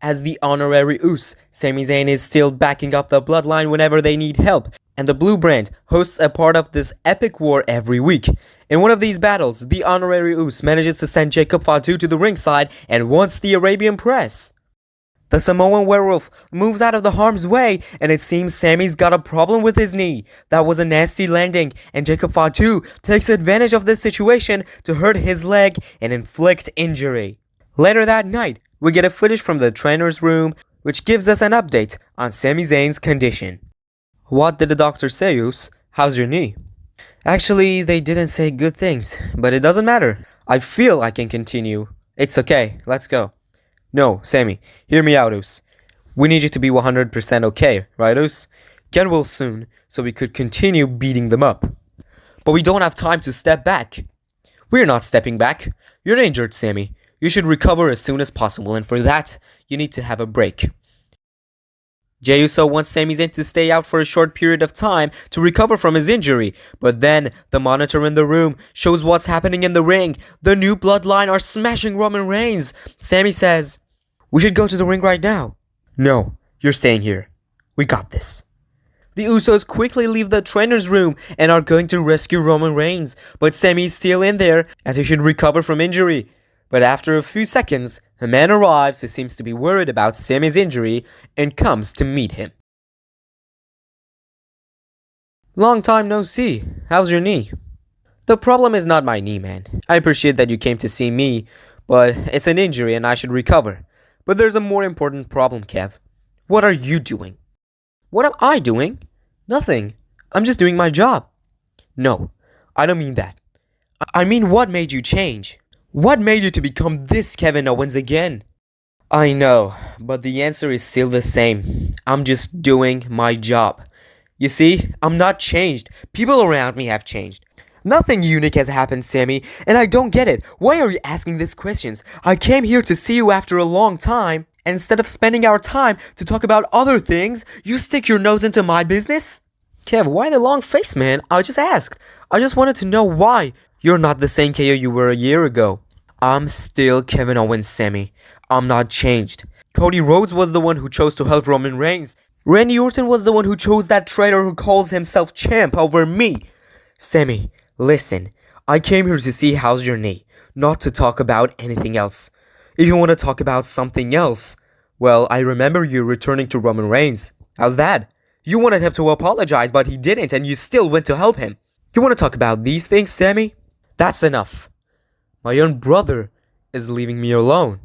as the Honorary Uce. Sami Zayn is still backing up the bloodline whenever they need help, and the Blue Brand hosts a part of this epic war every week. In one of these battles, the Honorary Uce manages to send Jacob Fatu to the ringside and wants the Arabian press. The Samoan werewolf moves out of the harm's way, and it seems Sami's got a problem with his knee. That was a nasty landing, and Jacob Fatu takes advantage of this situation to hurt his leg and inflict injury. Later that night, we get a footage from the trainer's room, which gives us an update on Sami Zayn's condition. What did the doctor say, Uce? How's your knee? Actually, they didn't say good things, but it doesn't matter. I feel I can continue. It's okay, let's go. No, Sami, hear me out, Uce. We need you to be 100% okay, right, Uce? Get well soon, so we could continue beating them up. But we don't have time to step back. We're not stepping back. You're injured, Sami. You should recover as soon as possible, and for that, you need to have a break. Jey Uso wants Sami Zayn to stay out for a short period of time to recover from his injury, but then the monitor in the room shows what's happening in the ring. The new bloodline are smashing Roman Reigns. Sami says, "We should go to the ring right now." "No, you're staying here. We got this." The Usos quickly leave the trainer's room and are going to rescue Roman Reigns, but Sami's still in there as he should recover from injury. But after a few seconds, a man arrives who seems to be worried about Sami's injury and comes to meet him. "Long time no see. How's your knee?" "The problem is not my knee, man. I appreciate that you came to see me, but it's an injury and I should recover. But there's a more important problem, Kev. What are you doing?" "What am I doing?" "Nothing. I'm just doing my job." "No, I don't mean that. I mean, what made you change? What made you to become this Kevin Owens again?" "I know, but the answer is still the same. I'm just doing my job. You see, I'm not changed. People around me have changed. Nothing unique has happened, Sami, and I don't get it. Why are you asking these questions? I came here to see you after a long time, and instead of spending our time to talk about other things, you stick your nose into my business?" "Kev, why the long face, man? I just asked. I just wanted to know why. You're not the same KO you were a year ago." "I'm still Kevin Owens, Sami. I'm not changed. Cody Rhodes was the one who chose to help Roman Reigns. Randy Orton was the one who chose that traitor who calls himself champ over me. Sami, listen. I came here to see how's your knee, not to talk about anything else. If you want to talk about something else, well, I remember you returning to Roman Reigns. How's that? You wanted him to apologize, but he didn't, and you still went to help him. You want to talk about these things, Sami? That's enough. My own brother is leaving me alone."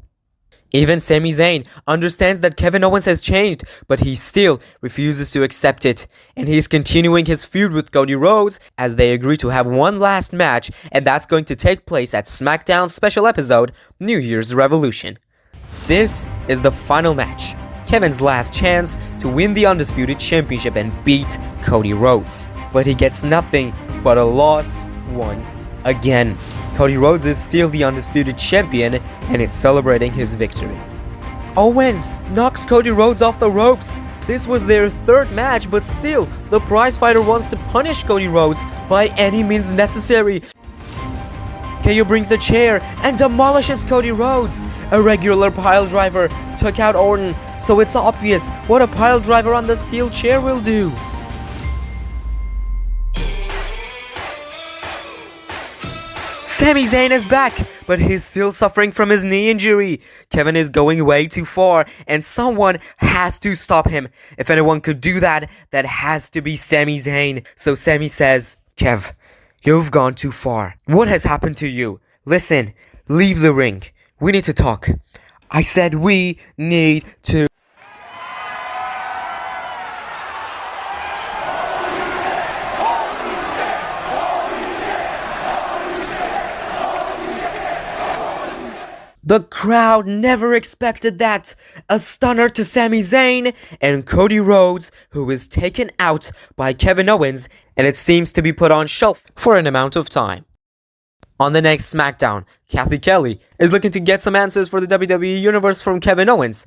Even Sami Zayn understands that Kevin Owens has changed, but he still refuses to accept it, and he is continuing his feud with Cody Rhodes as they agree to have one last match, and that's going to take place at SmackDown's special episode, New Year's Revolution. This is the final match, Kevin's last chance to win the Undisputed Championship and beat Cody Rhodes, but he gets nothing but a loss once again. Cody Rhodes is still the Undisputed Champion and is celebrating his victory. Owens knocks Cody Rhodes off the ropes. This was their third match, but still, the prizefighter wants to punish Cody Rhodes by any means necessary. KO brings a chair and demolishes Cody Rhodes. A regular piledriver took out Orton, so it's obvious what a piledriver on the steel chair will do. Sami Zayn is back, but he's still suffering from his knee injury. Kevin is going way too far, and someone has to stop him. If anyone could do that, that has to be Sami Zayn. So Sami says, "Kev, you've gone too far. What has happened to you? Listen, leave the ring. We need to talk." "I said we need to." The crowd never expected that. A stunner to Sami Zayn and Cody Rhodes, who is taken out by Kevin Owens, and it seems to be put on shelf for an amount of time. On the next SmackDown, Kathy Kelly is looking to get some answers for the WWE Universe from Kevin Owens.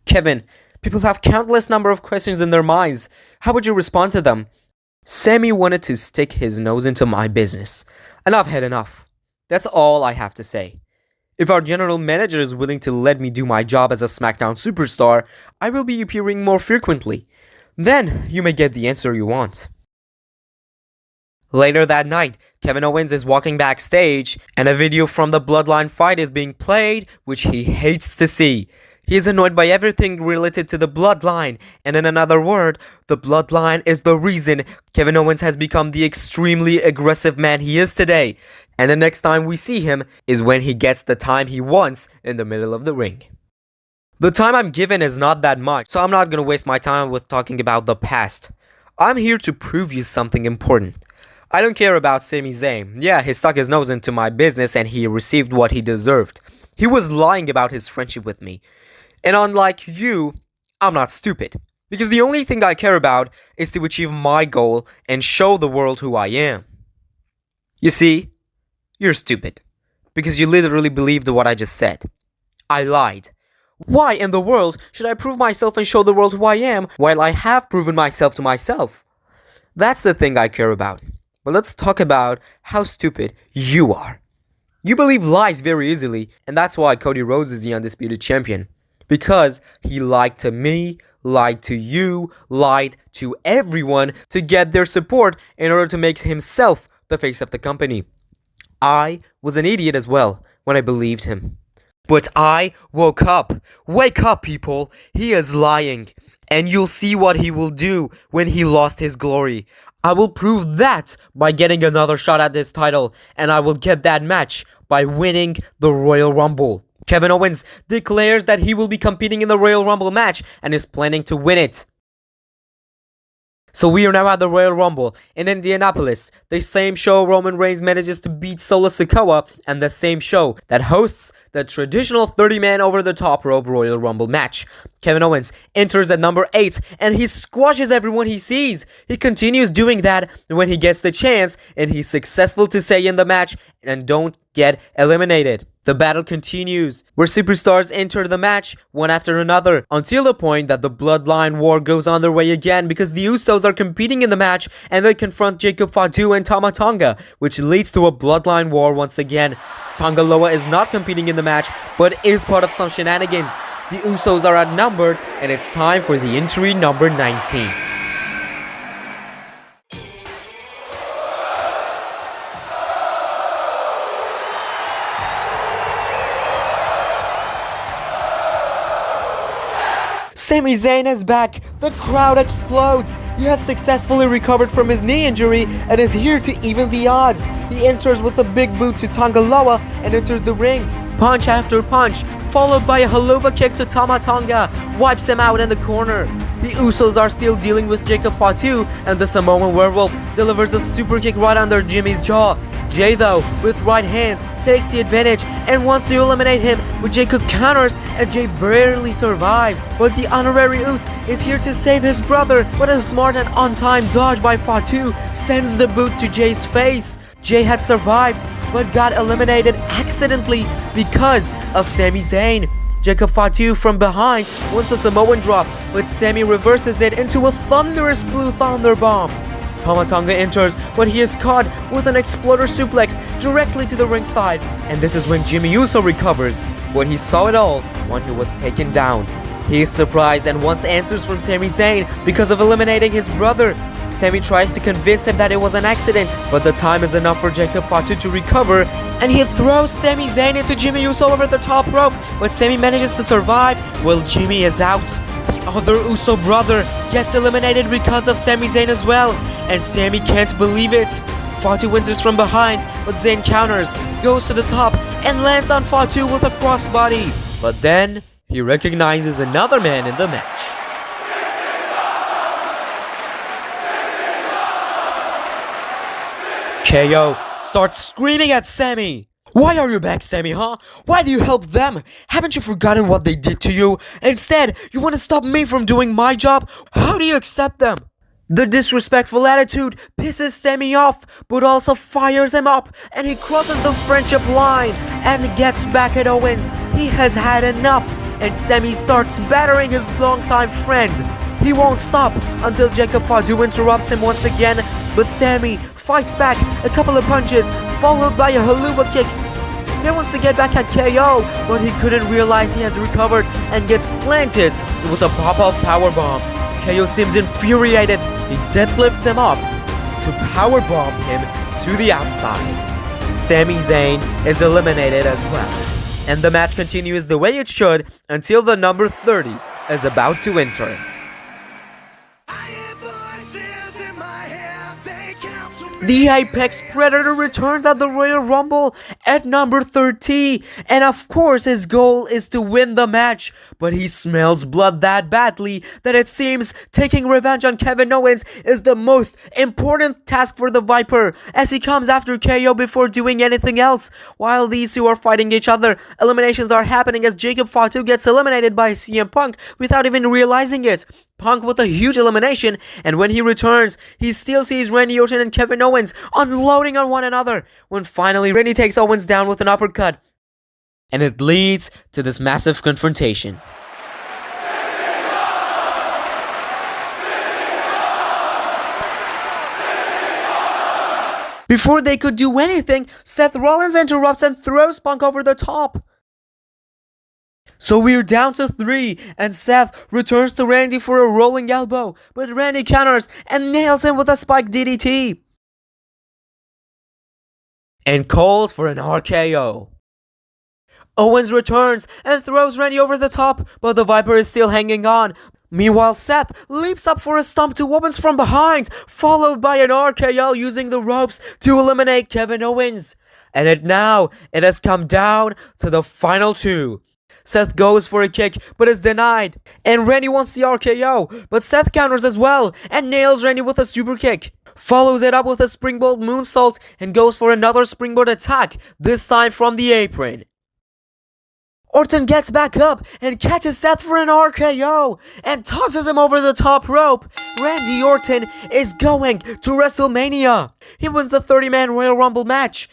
"Kevin, people have countless number of questions in their minds. How would you respond to them?" "Sami wanted to stick his nose into my business, and I've had enough. That's all I have to say. If our general manager is willing to let me do my job as a SmackDown superstar, I will be appearing more frequently. Then you may get the answer you want. Later that night, Kevin Owens is walking backstage, and a video from the Bloodline fight is being played, which he hates to see. He is annoyed by everything related to the Bloodline, and in another word, the Bloodline is the reason Kevin Owens has become the extremely aggressive man he is today. And the next time we see him is when he gets the time he wants in the middle of the ring. The time I'm given is not that much, so I'm not gonna waste my time with talking about the past. I'm here to prove you something important. I don't care about Sami Zayn. Yeah, he stuck his nose into my business and he received what he deserved. He was lying about his friendship with me. And unlike you, I'm not stupid. Because the only thing I care about is to achieve my goal and show the world who I am. You see, you're stupid. Because you literally believed what I just said. I lied. Why in the world should I prove myself and show the world who I am while I have proven myself to myself? That's the thing I care about. But let's talk about how stupid you are. You believe lies very easily, and that's why Cody Rhodes is the undisputed champion. Because he lied to me, lied to you, lied to everyone to get their support in order to make himself the face of the company. I was an idiot as well when I believed him. But I woke up. Wake up, people. He is lying. And you'll see what he will do when he lost his glory. I will prove that by getting another shot at this title. And I will get that match by winning the Royal Rumble. Kevin Owens declares that he will be competing in the Royal Rumble match and is planning to win it. So we are now at the Royal Rumble in Indianapolis, the same show Roman Reigns manages to beat Solo Sikoa, and the same show that hosts the traditional 30-man over-the-top rope Royal Rumble match. Kevin Owens enters at number 8 and he squashes everyone he sees. He continues doing that when he gets the chance, and he's successful to stay in the match and don't get eliminated. The battle continues, where superstars enter the match one after another, until the point that the Bloodline War goes on their way again, because the Usos are competing in the match and they confront Jacob Fatu and Tama Tonga, which leads to a Bloodline War once again. Tonga Loa is not competing in the match, but is part of some shenanigans. The Usos are outnumbered, and it's time for the entry number 19. Sami Zayn is back. The crowd explodes. He has successfully recovered from his knee injury and is here to even the odds. He enters with a big boot to Tonga Loa and enters the ring. Punch after punch, followed by a haluva kick to Tama Tonga, wipes him out in the corner. The Usos are still dealing with Jacob Fatu, and the Samoan Werewolf delivers a super kick right under Jimmy's jaw. Jay, though, with right hands, takes the advantage and wants to eliminate him, but Jacob counters and Jay barely survives. But the Honorary Uce is here to save his brother, but a smart and on-time dodge by Fatu sends the boot to Jay's face. Jay had survived, but got eliminated accidentally because of Sami Zayn. Jacob Fatu from behind wants a Samoan drop, but Sami reverses it into a thunderous blue thunder bomb. Tama Tonga enters, but he is caught with an exploder suplex directly to the ringside, and this is when Jimmy Uso recovers, but he saw it all when he was taken down. He is surprised and wants answers from Sami Zayn because of eliminating his brother. Sami tries to convince him that it was an accident, but the time is enough for Jacob Fatu to recover, and he throws Sami Zayn into Jimmy Uso over the top rope, but Sami manages to survive while Jimmy is out. The other Uso brother gets eliminated because of Sami Zayn as well, and Sami can't believe it. Fatu wins from behind, but Zayn counters, goes to the top, and lands on Fatu with a crossbody. But then, he recognizes another man in the match. KO starts screaming at Sami. Why are you back, Sami, huh? Why do you help them? Haven't you forgotten what they did to you? Instead, you want to stop me from doing my job? How do you accept them? The disrespectful attitude pisses Sami off, but also fires him up, and he crosses the friendship line and gets back at Owens. He has had enough, and Sami starts battering his longtime friend. He won't stop until Jacob Fatu interrupts him once again, but Sami fights back a couple of punches, followed by a haluva kick. He wants to get back at KO, but he couldn't realize he has recovered and gets planted with a pop-up powerbomb. KO seems infuriated. He deadlifts him up to powerbomb him to the outside. Sami Zayn is eliminated as well. And the match continues the way it should until the number 30 is about to enter. The Apex Predator returns at the Royal Rumble at number 30, and of course his goal is to win the match, but he smells blood that badly that it seems taking revenge on Kevin Owens is the most important task for the Viper, as he comes after KO before doing anything else. While these two are fighting each other, eliminations are happening as Jacob Fatu gets eliminated by CM Punk without even realizing it. Punk with a huge elimination, and when he returns, he still sees Randy Orton and Kevin Owens unloading on one another, when finally Randy takes Owens down with an uppercut, and it leads to this massive confrontation. Before they could do anything, Seth Rollins interrupts and throws Punk over the top. So we're down to 3, and Seth returns to Randy for a rolling elbow, but Randy counters and nails him with a spike DDT. And calls for an RKO. Owens returns and throws Randy over the top, but the Viper is still hanging on. Meanwhile, Seth leaps up for a stomp to Owens from behind, followed by an RKO using the ropes to eliminate Kevin Owens. And it has come down to the final 2. Seth goes for a kick, but is denied. And Randy wants the RKO, but Seth counters as well, and nails Randy with a super kick. Follows it up with a springboard moonsault, and goes for another springboard attack, this time from the apron. Orton gets back up, and catches Seth for an RKO, and tosses him over the top rope. Randy Orton is going to WrestleMania. He wins the 30-man Royal Rumble match,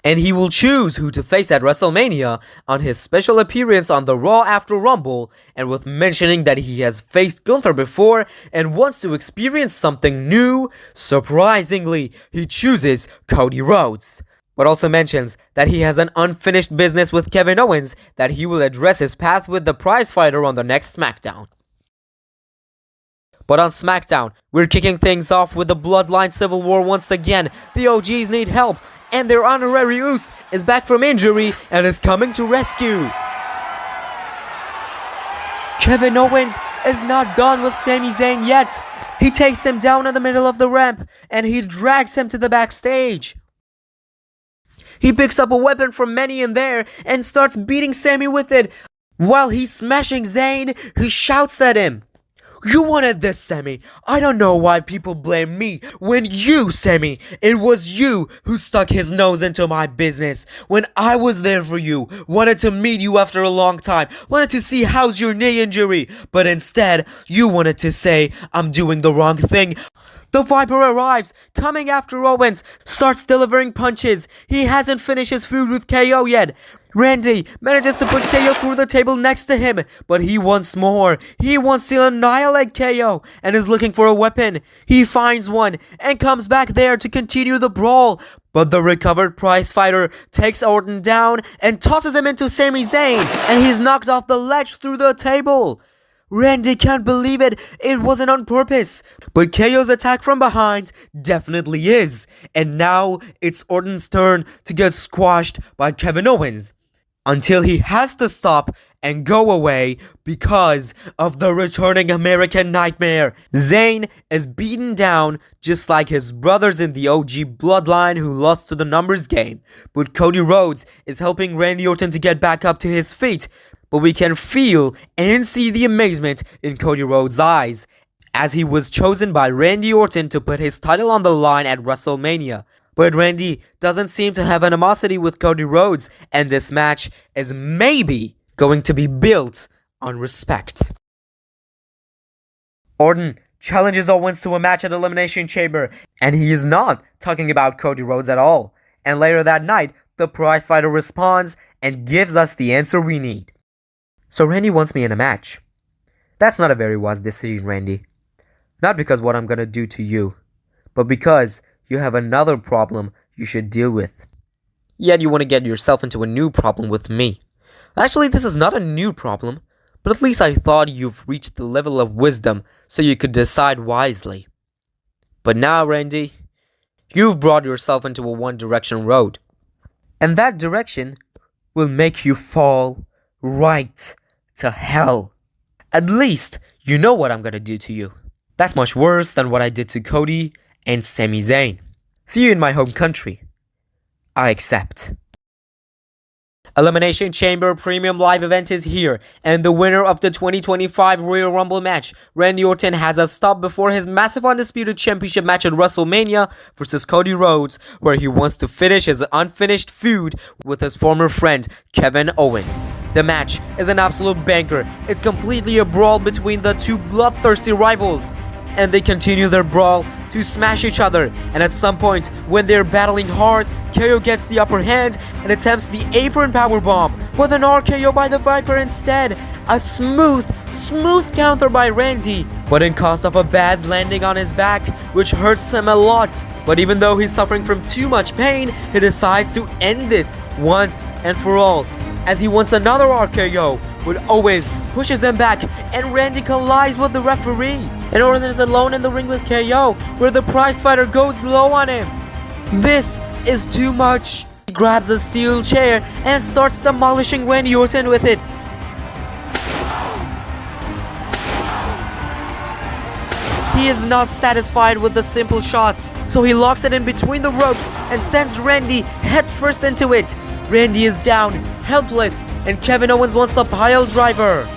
and he will choose who to face at WrestleMania on his special appearance on the Raw After Rumble, and with mentioning that he has faced Gunther before and wants to experience something new, surprisingly, he chooses Cody Rhodes. But also mentions that he has an unfinished business with Kevin Owens that he will address his path with the prizefighter on the next SmackDown. But on SmackDown, we're kicking things off with the Bloodline Civil War once again. The OGs need help, and their Honorary Uce is back from injury and is coming to rescue. Kevin Owens is not done with Sami Zayn yet. He takes him down in the middle of the ramp, and he drags him to the backstage. He picks up a weapon from many in there and starts beating Sami with it. While he's smashing Zayn, he shouts at him, "You wanted this, Sami. I don't know why people blame me when you, Sami, it was you who stuck his nose into my business. When I was there for you, wanted to meet you after a long time, wanted to see how's your knee injury, but instead, you wanted to say I'm doing the wrong thing." The Viper arrives, coming after Owens, starts delivering punches. He hasn't finished his food with KO yet. Randy manages to put KO through the table next to him, but he wants more. He wants to annihilate KO and is looking for a weapon. He finds one and comes back there to continue the brawl, but the recovered prizefighter takes Orton down and tosses him into Sami Zayn, and he's knocked off the ledge through the table. Randy can't believe it wasn't on purpose, but KO's attack from behind definitely is, and now it's Orton's turn to get squashed by Kevin Owens, until he has to stop and go away because of the returning American Nightmare. Zayn is beaten down just like his brothers in the OG bloodline who lost to the numbers game, but Cody Rhodes is helping Randy Orton to get back up to his feet. But we can feel and see the amazement in Cody Rhodes' eyes, as he was chosen by Randy Orton to put his title on the line at WrestleMania. But Randy doesn't seem to have animosity with Cody Rhodes, and this match is maybe going to be built on respect. Orton challenges Owens to a match at Elimination Chamber, and he is not talking about Cody Rhodes at all. And later that night, the prizefighter responds and gives us the answer we need. "So Randy wants me in a match. That's not a very wise decision, Randy. Not because what I'm gonna do to you, but because you have another problem you should deal with. Yet you want to get yourself into a new problem with me. Actually, this is not a new problem, but at least I thought you've reached the level of wisdom so you could decide wisely. But now, Randy, you've brought yourself into a one-direction road. And that direction will make you fall right to hell. At least you know what I'm gonna do to you. That's much worse than what I did to Cody and Sami Zayn. See you in my home country. I accept. Elimination Chamber Premium Live event is here, and the winner of the 2025 Royal Rumble match, Randy Orton, has a stop before his massive Undisputed Championship match at WrestleMania versus Cody Rhodes, where he wants to finish his unfinished feud with his former friend, Kevin Owens. The match is an absolute banker. It's completely a brawl between the two bloodthirsty rivals, and they continue their brawl to smash each other, and at some point when they're battling hard, KO gets the upper hand and attempts the apron powerbomb with an RKO by the Viper instead. A smooth counter by Randy, but in cost of a bad landing on his back, which hurts him a lot. But even though he's suffering from too much pain, he decides to end this once and for all, as he wants another RKO, but Owens pushes him back and Randy collides with the referee. And Orton is alone in the ring with KO, where the prizefighter goes low on him. This is too much. He grabs a steel chair and starts demolishing Randy Orton with it. He is not satisfied with the simple shots, so he locks it in between the ropes and sends Randy headfirst into it. Randy is down, helpless, and Kevin Owens wants a pile driver.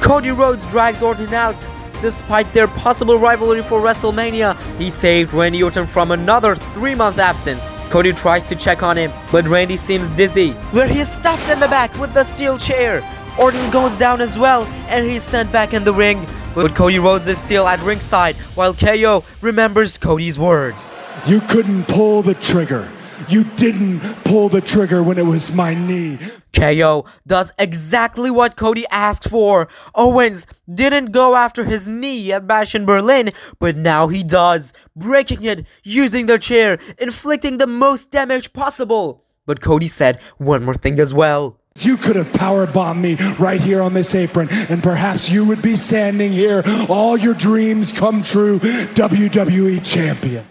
Cody Rhodes drags Orton out. Despite their possible rivalry for WrestleMania, he saved Randy Orton from another 3-month absence. Cody tries to check on him, but Randy seems dizzy, where he is stopped in the back with the steel chair. Orton goes down as well, and he's sent back in the ring. But Cody Rhodes is still at ringside, while KO remembers Cody's words. You couldn't pull the trigger. You didn't pull the trigger when it was my knee. KO does exactly what Cody asked for. Owens didn't go after his knee at Bash in Berlin, but now he does, breaking it, using the chair, inflicting the most damage possible. But Cody said one more thing as well. You could have powerbombed me right here on this apron, and perhaps you would be standing here, all your dreams come true, WWE Champion.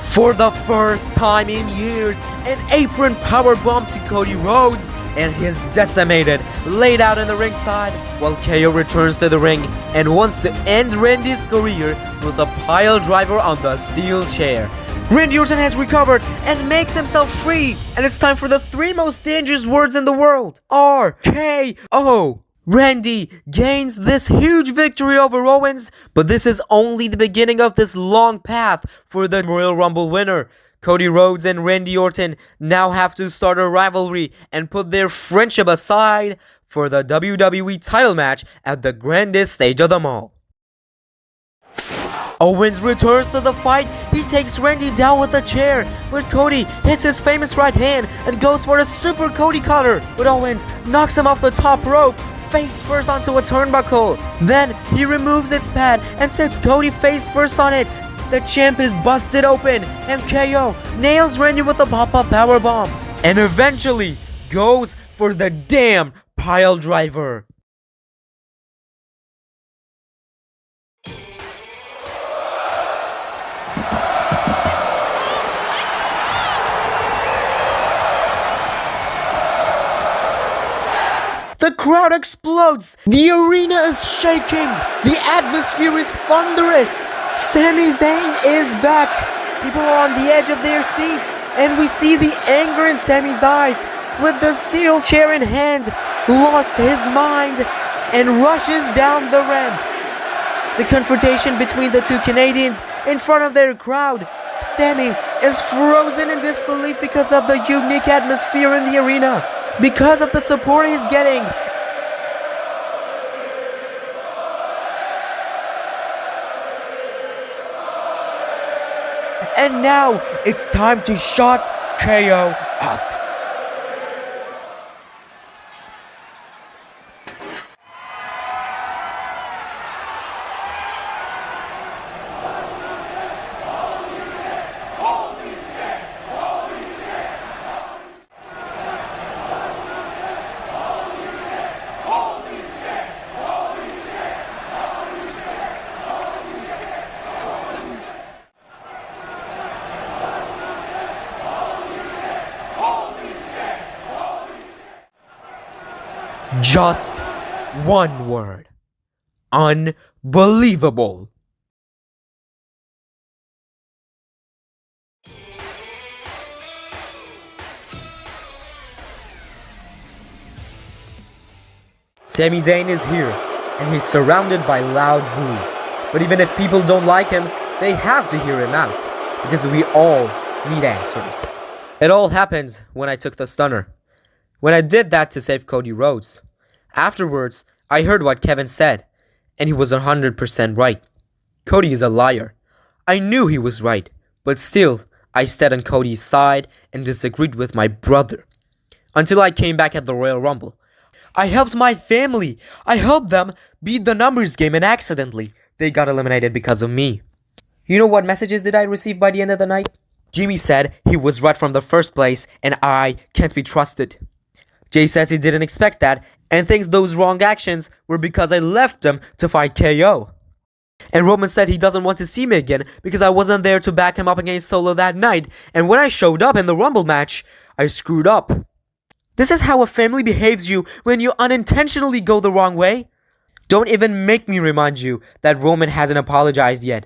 For the first time in years, an apron powerbomb to Cody Rhodes, and he's decimated, laid out in the ringside, while KO returns to the ring and wants to end Randy's career with a pile driver on the steel chair. Randy Orton has recovered and makes himself free, and it's time for the 3 most dangerous words in the world: RKO. Randy gains this huge victory over Owens, but this is only the beginning of this long path for the Royal Rumble winner. Cody Rhodes and Randy Orton now have to start a rivalry and put their friendship aside for the WWE title match at the grandest stage of them all. Owens returns to the fight. He takes Randy down with a chair, but Cody hits his famous right hand and goes for a super Cody cutter, but Owens knocks him off the top rope, face first onto a turnbuckle. Then he removes its pad and sets Cody face first on it. The champ is busted open, and KO nails Randy with a pop-up powerbomb, and eventually goes for the damn pile driver. The crowd explodes. The arena is shaking. The atmosphere is thunderous. Sami Zayn is back. People are on the edge of their seats, and we see the anger in Sami's eyes. With the steel chair in hand, lost his mind and rushes down the ramp. The confrontation between the two Canadians in front of their crowd. Sami is frozen in disbelief because of the unique atmosphere in the arena, because of the support he's getting. And now it's time to shut KO up. Just one word. Unbelievable. Sami Zayn is here, and he's surrounded by loud boos. But even if people don't like him, they have to hear him out, because we all need answers. It all happened when I took the stunner. When I did that to save Cody Rhodes. Afterwards, I heard what Kevin said, and he was 100% right. Cody is a liar. I knew he was right, but still, I stood on Cody's side and disagreed with my brother. Until I came back at the Royal Rumble. I helped my family. I helped them beat the numbers game, and accidentally, they got eliminated because of me. You know what messages did I receive by the end of the night? Jimmy said he was right from the first place and I can't be trusted. Jay says he didn't expect that and thinks those wrong actions were because I left him to fight KO. And Roman said he doesn't want to see me again because I wasn't there to back him up against Solo that night, and when I showed up in the Rumble match, I screwed up. This is how a family behaves you when you unintentionally go the wrong way. Don't even make me remind you that Roman hasn't apologized yet.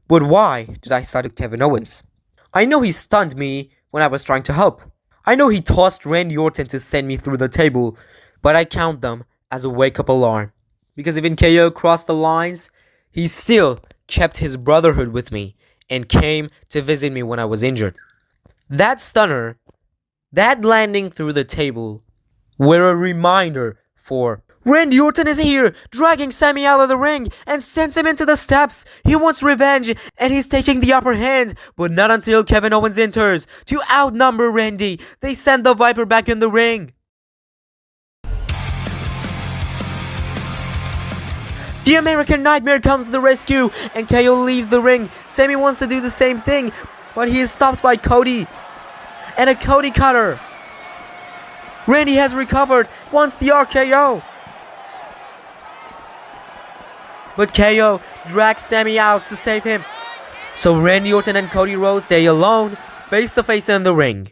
But why did I side with Kevin Owens? I know he stunned me when I was trying to help. I know he tossed Randy Orton to send me through the table, but I count them as a wake-up alarm. Because even KO crossed the lines, he still kept his brotherhood with me and came to visit me when I was injured. That stunner, that landing through the table, were a reminder for Randy Orton is here, dragging Sami out of the ring and sends him into the steps. He wants revenge and he's taking the upper hand, but not until Kevin Owens enters to outnumber Randy. They send the Viper back in the ring. The American Nightmare comes to the rescue and KO leaves the ring. Sami wants to do the same thing, but he is stopped by Cody and a Cody cutter. Randy has recovered, wants the RKO. But KO drags Sami out to save him. So Randy Orton and Cody Rhodes stay alone, face to face in the ring.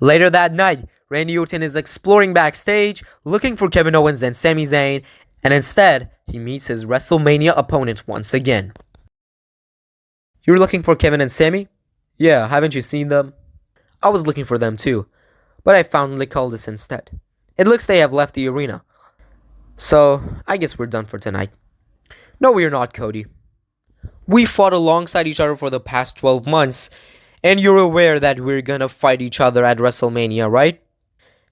Later that night, Randy Orton is exploring backstage, looking for Kevin Owens and Sami Zayn, and instead, he meets his WrestleMania opponent once again. You're looking for Kevin and Sami? Yeah, haven't you seen them? I was looking for them too, but I found Lick Aldis instead. It looks they have left the arena. So, I guess we're done for tonight. No, we're not, Cody. We fought alongside each other for the past 12 months, and you're aware that we're gonna fight each other at WrestleMania, right?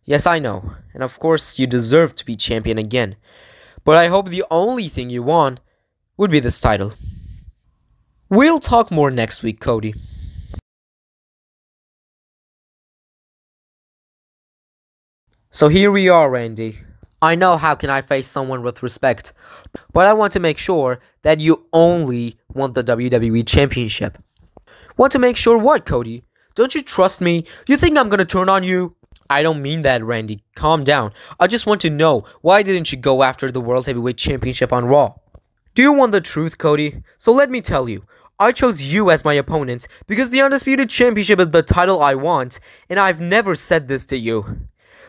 Yes, I know, and of course you deserve to be champion again. But I hope the only thing you want would be this title. We'll talk more next week, Cody. So here we are, Randy. I know how can I face someone with respect, but I want to make sure that you only want the WWE Championship. Want to make sure what, Cody? Don't you trust me? You think I'm gonna turn on you? I don't mean that, Randy. Calm down. I just want to know, why didn't you go after the World Heavyweight Championship on Raw? Do you want the truth, Cody? So let me tell you. I chose you as my opponent because the Undisputed Championship is the title I want, and I've never said this to you.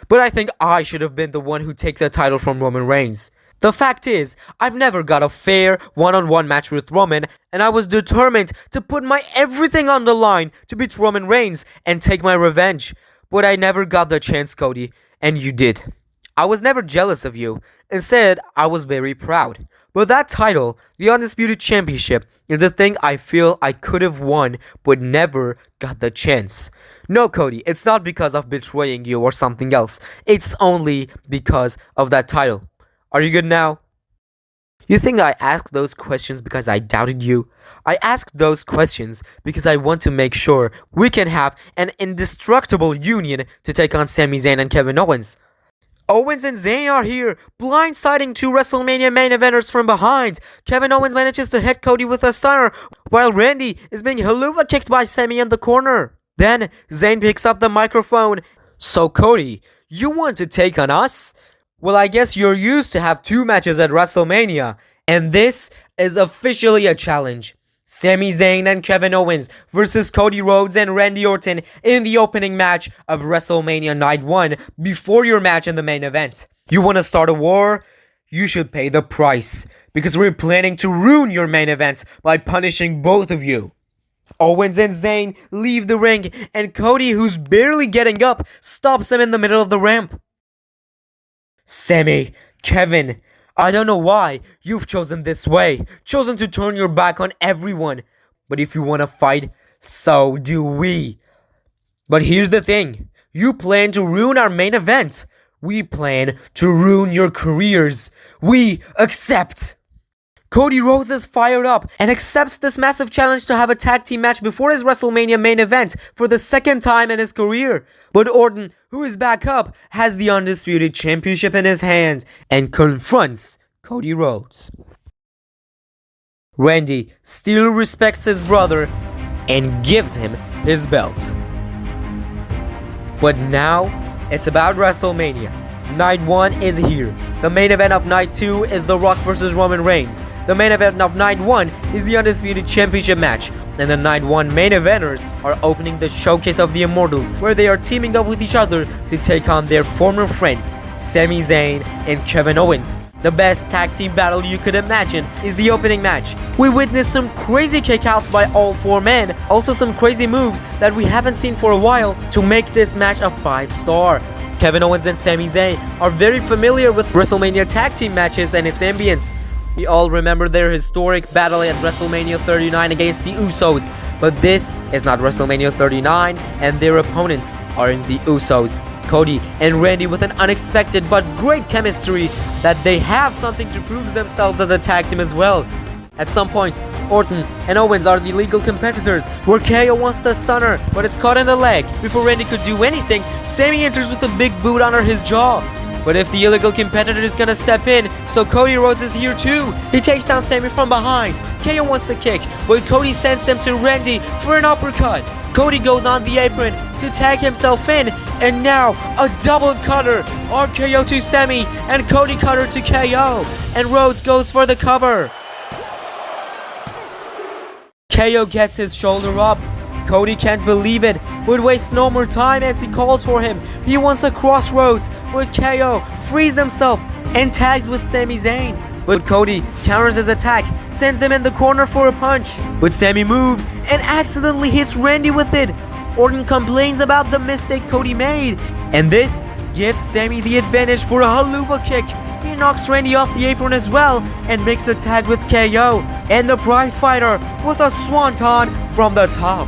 But I think I should have been the one who take the title from Roman Reigns. The fact is, I've never got a fair one-on-one match with Roman, and I was determined to put my everything on the line to beat Roman Reigns and take my revenge. But I never got the chance, Cody, and you did. I was never jealous of you. Instead, I was very proud. But that title, the Undisputed Championship, is the thing I feel I could have won but never got the chance. No, Cody, it's not because of betraying you or something else. It's only because of that title. Are you good now? You think I asked those questions because I doubted you? I asked those questions because I want to make sure we can have an indestructible union to take on Sami Zayn and Kevin Owens. Owens and Zayn are here, blindsiding two WrestleMania main eventers from behind. Kevin Owens manages to hit Cody with a stunner, while Randy is being haluva kicked by Sami in the corner. Then, Zayn picks up the microphone. So Cody, you want to take on us? Well, I guess you're used to have two matches at WrestleMania, and this is officially a challenge. Sami Zayn and Kevin Owens versus Cody Rhodes and Randy Orton in the opening match of WrestleMania Night 1 before your match in the main event. You want to start a war? You should pay the price, because we're planning to ruin your main event by punishing both of you. Owens and Zayn leave the ring, and Cody, who's barely getting up, stops him in the middle of the ramp. Sami, Kevin, I don't know why you've chosen this way, chosen to turn your back on everyone. But if you want to fight, so do we. But here's the thing, you plan to ruin our main event. We plan to ruin your careers. We accept. Cody Rhodes is fired up and accepts this massive challenge to have a tag team match before his WrestleMania main event for the second time in his career. But Orton, who is back up, has the Undisputed Championship in his hand and confronts Cody Rhodes. Randy still respects his brother and gives him his belt. But now, it's about WrestleMania. Night 1 is here. The main event of Night 2 is The Rock vs. Roman Reigns. The main event of Night 1 is the Undisputed Championship match. And the Night 1 main eventers are opening the Showcase of the Immortals, where they are teaming up with each other to take on their former friends, Sami Zayn and Kevin Owens. The best tag team battle you could imagine is the opening match. We witnessed some crazy kickouts by all four men, also some crazy moves that we haven't seen for a while to make this match a 5-star. Kevin Owens and Sami Zayn are very familiar with WrestleMania tag team matches and its ambience. We all remember their historic battle at WrestleMania 39 against the Usos, but this is not WrestleMania 39 and their opponents aren't the Usos. Cody and Randy with an unexpected but great chemistry that they have something to prove themselves as a tag team as well. At some point, Orton and Owens are the legal competitors, where KO wants the stunner, but it's caught in the leg. Before Randy could do anything, Sami enters with a big boot under his jaw. But if the illegal competitor is gonna step in, so Cody Rhodes is here too. He takes down Sami from behind. KO wants the kick, but Cody sends him to Randy for an uppercut. Cody goes on the apron to tag himself in, and now a double cutter. RKO to Sami and Cody cutter to KO, and Rhodes goes for the cover. KO gets his shoulder up. Cody can't believe it, but wastes no more time as he calls for him. He wants a crossroads, but KO frees himself and tags with Sami Zayn. But Cody counters his attack, sends him in the corner for a punch. But Sami moves and accidentally hits Randy with it. Orton complains about the mistake Cody made, and this gives Sami the advantage for a haluva kick. He knocks Randy off the apron as well and makes the tag with KO and the prize fighter with a swanton from the top.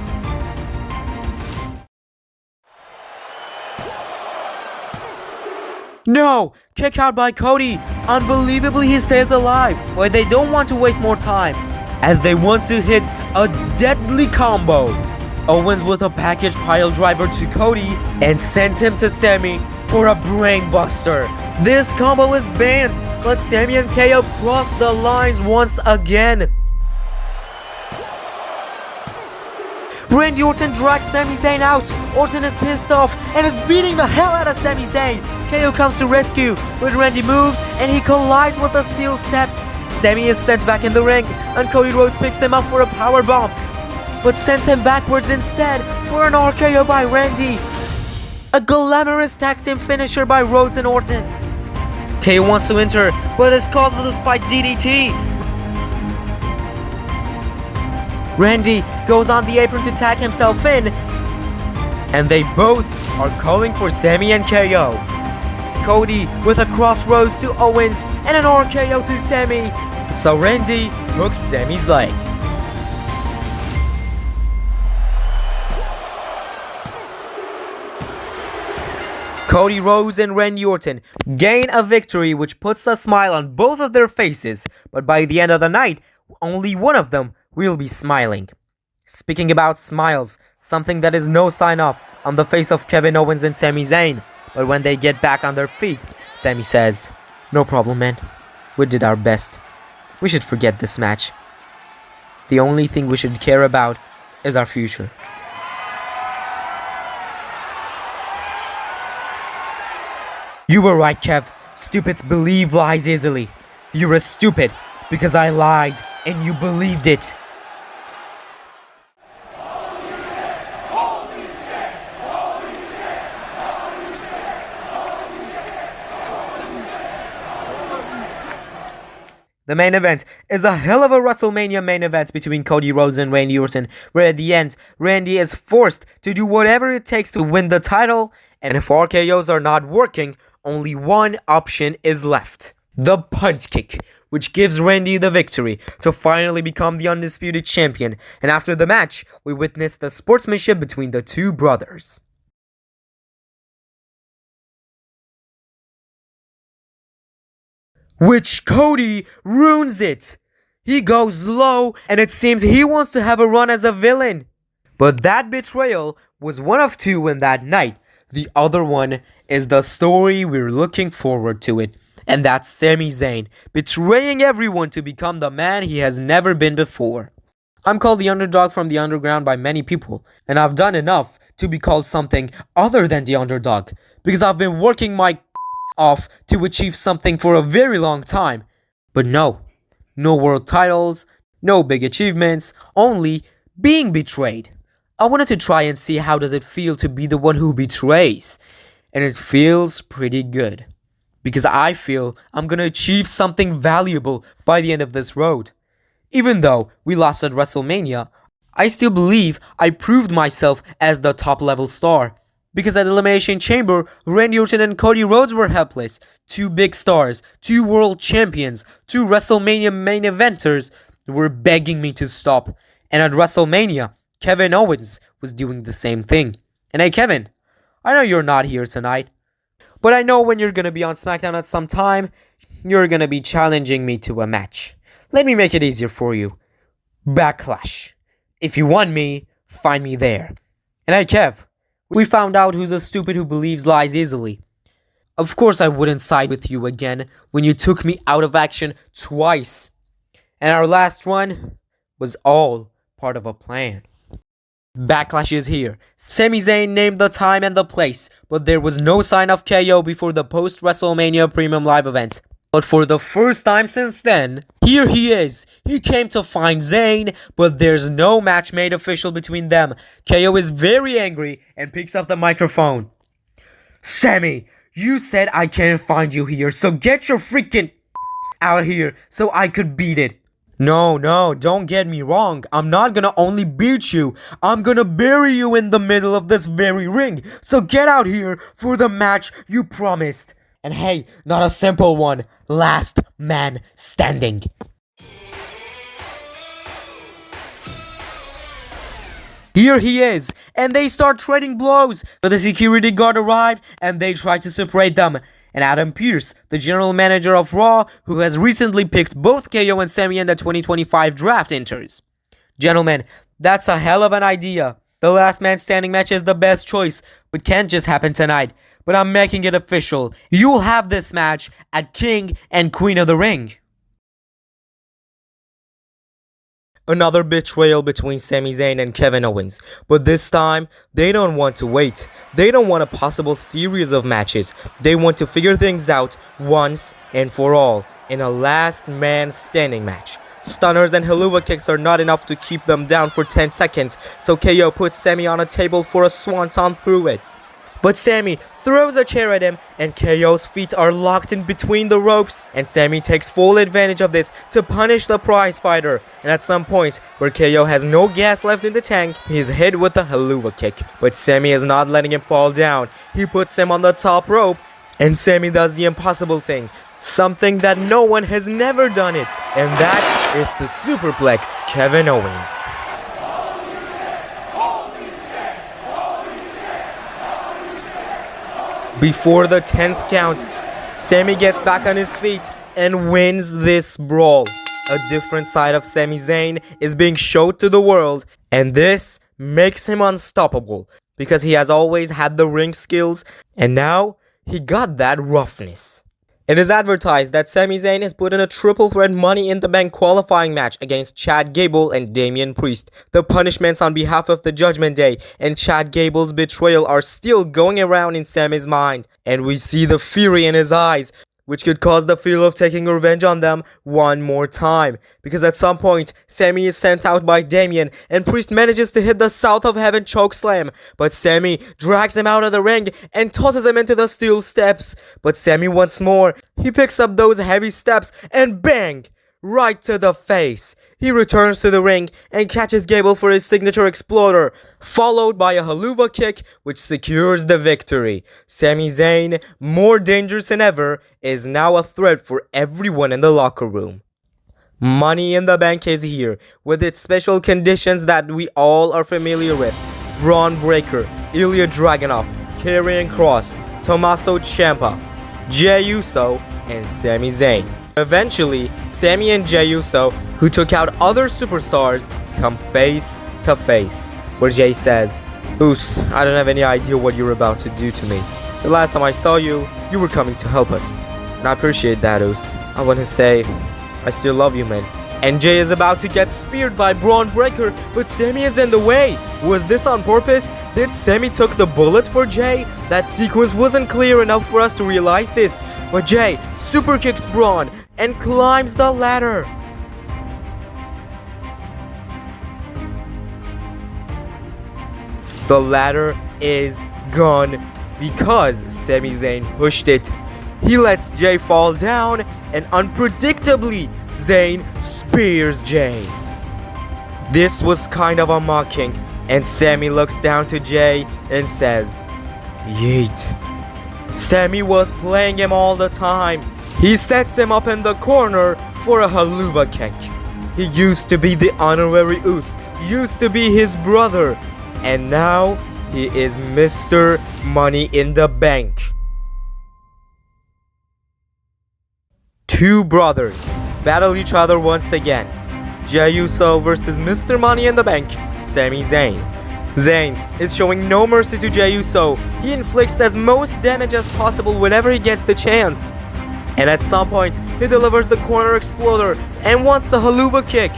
No! Kick out by Cody. Unbelievably, he stays alive, but they don't want to waste more time as they want to hit a deadly combo. Owens with a package pile driver to Cody and sends him to Sami for a brainbuster. This combo is banned, but Sami and KO cross the lines once again. Randy Orton drags Sami Zayn out. Orton is pissed off and is beating the hell out of Sami Zayn. KO comes to rescue, but Randy moves and he collides with the steel steps. Sami is sent back in the ring, and Cody Rhodes picks him up for a powerbomb, but sends him backwards instead for an RKO by Randy. A glamorous tag team finisher by Rhodes and Orton. KO wants to enter, but is caught with a spiked DDT. Randy goes on the apron to tag himself in, and they both are calling for Sami and KO. Cody with a crossroads to Owens and an RKO to Sami, so Randy hooks Sami's leg. Cody Rhodes and Randy Orton gain a victory which puts a smile on both of their faces, but by the end of the night, only one of them will be smiling. Speaking about smiles, something that is no sign of on the face of Kevin Owens and Sami Zayn, but when they get back on their feet, Sami says, "No problem, man. We did our best. We should forget this match. The only thing we should care about is our future." You were right, Kev. Stupids believe lies easily. You're a stupid because I lied and you believed it. The main event is a hell of a WrestleMania main event between Cody Rhodes and Randy Orton, where at the end, Randy is forced to do whatever it takes to win the title, and if RKOs are not working, only one option is left. The punt kick, which gives Randy the victory to finally become the undisputed champion, and after the match, we witness the sportsmanship between the two brothers. Which Cody ruins it. He goes low, and it seems he wants to have a run as a villain. But that betrayal was one of two in that night. The other one is the story we're looking forward to it. And that's Sami Zayn, betraying everyone to become the man he has never been before. I'm called the underdog from the underground by many people, and I've done enough to be called something other than the underdog, because I've been working my off to achieve something for a very long time. But no world titles, no big achievements, only being betrayed. I wanted to try and see how does it feel to be the one who betrays, and it feels pretty good. Because I feel I'm gonna achieve something valuable by the end of this road. Even though we lost at WrestleMania, I still believe I proved myself as the top level star. Because at Elimination Chamber, Randy Orton and Cody Rhodes were helpless. Two big stars, two world champions, two WrestleMania main eventers were begging me to stop. And at WrestleMania, Kevin Owens was doing the same thing. And hey Kevin, I know you're not here tonight, but I know when you're gonna be on SmackDown at some time, you're gonna be challenging me to a match. Let me make it easier for you. Backlash. If you want me, find me there. And hey Kev, we found out who's a stupid who believes lies easily. Of course I wouldn't side with you again when you took me out of action twice. And our last one was all part of a plan. Backlash is here. Sami Zayn named the time and the place, but there was no sign of KO before the post-WrestleMania Premium Live event. But for the first time since then, here he is. He came to find Zayn, but there's no match made official between them. KO is very angry and picks up the microphone. Sami, you said I can't find you here, so get your freaking out here so I could beat it. No, don't get me wrong. I'm not gonna only beat you, I'm gonna bury you in the middle of this very ring. So get out here for the match you promised. And hey, not a simple one. Last man standing. Here he is, and they start trading blows. But the security guard arrived, and they try to separate them. And Adam Pearce, the general manager of Raw, who has recently picked both KO and Sami in the 2025 draft, enters. Gentlemen, that's a hell of an idea. The last man standing match is the best choice, but can't just happen tonight. But I'm making it official. You'll have this match at King and Queen of the Ring. Another betrayal between Sami Zayn and Kevin Owens, but this time, they don't want to wait. They don't want a possible series of matches. They want to figure things out once and for all in a last man standing match. Stunners and haluva kicks are not enough to keep them down for 10 seconds, so KO puts Sami on a table for a swanton through it. But Sami throws a chair at him, and KO's feet are locked in between the ropes, and Sami takes full advantage of this to punish the prize fighter. And at some point, where KO has no gas left in the tank, he's hit with a haluva kick. But Sami is not letting him fall down. He puts him on the top rope, and Sami does the impossible thing. Something that no one has never done it, and that is to superplex Kevin Owens. Before the 10th count, Sami gets back on his feet and wins this brawl. A different side of Sami Zayn is being showed to the world, and this makes him unstoppable because he has always had the ring skills, and now he got that roughness. It is advertised that Sami Zayn has put in a triple threat Money in the Bank qualifying match against Chad Gable and Damian Priest. The punishments on behalf of the Judgment Day and Chad Gable's betrayal are still going around in Sami's mind, and we see the fury in his eyes, which could cause the feel of taking revenge on them one more time. Because at some point, Sami is sent out by Damian, and Priest manages to hit the South of Heaven chokeslam. But Sami drags him out of the ring and tosses him into the steel steps. But Sami once more, he picks up those heavy steps, and bang! right to the face. He returns to the ring and catches Gable for his signature exploder, followed by a haluva kick which secures the victory. Sami Zayn, more dangerous than ever, is now a threat for everyone in the locker room. Money in the Bank is here, with its special conditions that we all are familiar with. Braun Breaker, Ilya Dragunov, Karrion Kross, Tommaso Ciampa, Jey Uso, and Sami Zayn. Eventually, Sami and Jey Uso, who took out other superstars, come face to face, where Jey says, "Uce, I don't have any idea what you're about to do to me. The last time I saw you, you were coming to help us. And I appreciate that, Uce. I want to say, I still love you, man." And Jey is about to get speared by Braun Breaker, but Sami is in the way. Was this on purpose? Did Sami took the bullet for Jey? That sequence wasn't clear enough for us to realize this. But Jey super kicks Braun and climbs the ladder. The ladder is gone because Sami Zayn pushed it. He lets Jey fall down, and unpredictably, Zayn spears Jey. This was kind of a mocking, and Sami looks down to Jey and says, "Yeet." Sami was playing him all the time. He sets him up in the corner for a haluva kick. He used to be the Honorary Uce, used to be his brother, and now he is Mr. Money in the Bank. Two brothers battle each other once again. Jey Uso versus Mr. Money in the Bank, Sami Zayn. Zayn is showing no mercy to Jey Uso. He inflicts as most damage as possible whenever he gets the chance. And at some point, he delivers the corner exploder and wants the haluva kick.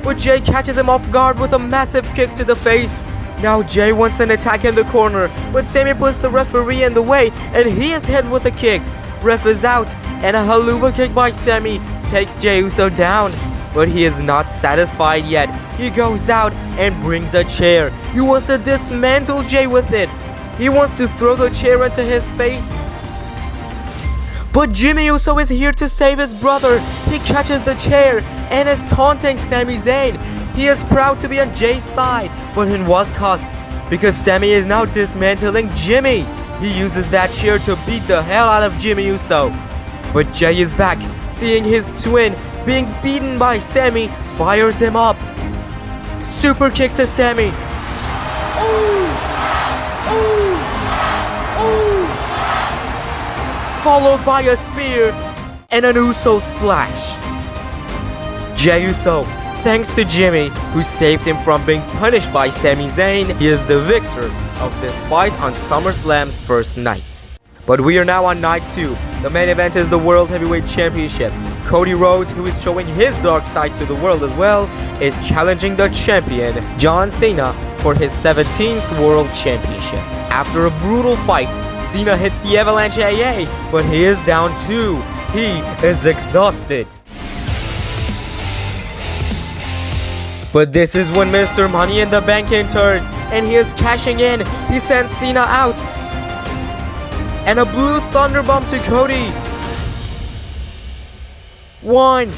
But Jey catches him off guard with a massive kick to the face. Now Jey wants an attack in the corner, but Sami puts the referee in the way and he is hit with a kick. Ref is out, and a haluva kick by Sami takes Jey Uso down. But he is not satisfied yet. He goes out and brings a chair. He wants to dismantle Jey with it. He wants to throw the chair into his face. But Jimmy Uso is here to save his brother. He catches the chair and is taunting Sami Zayn. He is proud to be on Jey's side, but in what cost? Because Sami is now dismantling Jimmy. He uses that chair to beat the hell out of Jimmy Uso. But Jey is back, seeing his twin being beaten by Sami, fires him up. Super kick to Sami. Followed by a spear and an Uso splash. Jey Uso, thanks to Jimmy, who saved him from being punished by Sami Zayn, he is the victor of this fight on SummerSlam's first night. But we are now on night 2. The main event is the World Heavyweight Championship. Cody Rhodes, who is showing his dark side to the world as well, is challenging the champion, John Cena, for his 17th World Championship. After a brutal fight, Cena hits the Avalanche AA, but he is down 2. He is exhausted. But this is when Mr. Money in the Bank enters, and he is cashing in. He sends Cena out. And a blue thunderbomb to Cody. 1,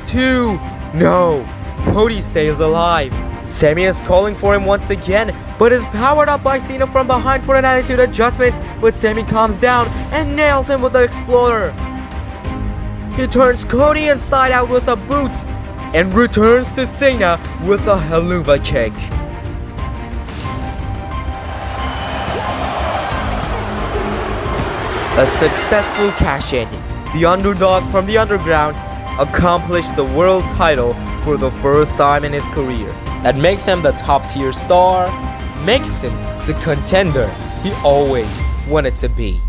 2, no. Cody stays alive. Sami is calling for him once again, but is powered up by Cena from behind for an attitude adjustment. But Sami calms down and nails him with the exploder. He turns Cody inside out with a boot and returns to Cena with a haluva kick. A successful cash-in. The Underdog from the Underground accomplished the world title for the first time in his career. That makes him the top-tier star, makes him the contender he always wanted to be.